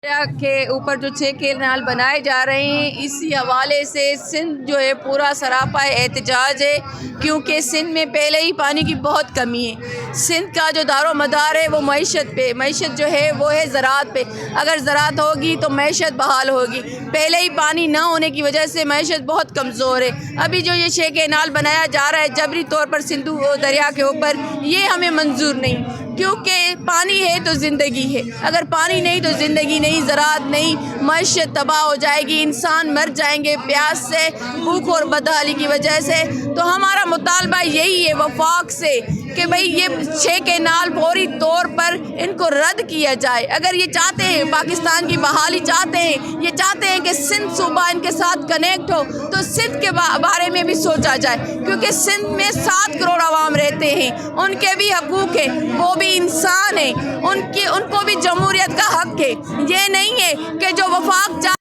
کے اوپر جو 6 کینال بنائے جا رہے ہیں، اسی حوالے سے سندھ جو ہے پورا سراپا احتجاج ہے، کیونکہ سندھ میں پہلے ہی پانی کی بہت کمی ہے۔ سندھ کا جو دار و مدار ہے وہ معیشت جو ہے وہ ہے زراعت پہ۔ اگر زراعت ہوگی تو معیشت بحال ہوگی۔ پہلے ہی پانی نہ ہونے کی وجہ سے معیشت بہت کمزور ہے۔ ابھی جو یہ 6 کینال بنایا جا رہا ہے جبری طور پر سندھو دریا کے اوپر، یہ ہمیں منظور نہیں، کیونکہ پانی ہے تو زندگی ہے۔ اگر پانی نہیں تو زندگی نہیں، زراعت نہیں، معیشت تباہ ہو جائے گی، انسان مر جائیں گے پیاس سے، بھوک اور بدحالی کی وجہ سے۔ تو ہمارا مطالبہ یہی ہے وفاق سے کہ بھئی یہ 6 کینال فوری طور پر ان کو رد کیا جائے۔ اگر یہ چاہتے ہیں پاکستان کی بحالی چاہتے ہیں، یہ چاہتے ہیں کہ سندھ صوبہ ان کے ساتھ کنیکٹ ہو، تو سندھ کے بارے میں بھی سوچا جائے، کیونکہ سندھ میں 7 کروڑ عوام رہتے ہیں، ان کے بھی حقوق ہیں، وہ بھی انسان ہیں، ان کو بھی جمہوریت کا حق ہے۔ یہ نہیں ہے کہ جو وفاق چاہے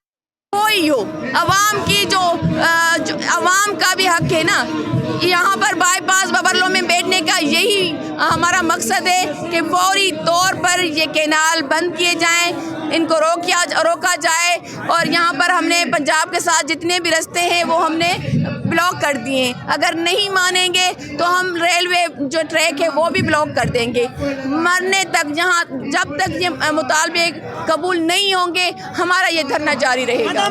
کوئی ہو، عوام کی جو عوام کا بھی حق ہے نا۔ یہاں پر بائی پاس ببرلو میں بیٹھنے کا یہی ہمارا مقصد ہے کہ فوری طور پر یہ کینال بند کیے جائیں، ان کو روکا جائے، اور یہاں پر ہم نے پنجاب کے ساتھ جتنے بھی رستے ہیں وہ ہم نے بلاک کر دیے ہیں۔ اگر نہیں مانیں گے تو ہم ریلوے جو ٹریک ہے وہ بھی بلاک کر دیں گے، مرنے تک۔ جب تک یہ مطالبے قبول نہیں ہوں گے ہمارا یہ دھرنا جاری رہے گا۔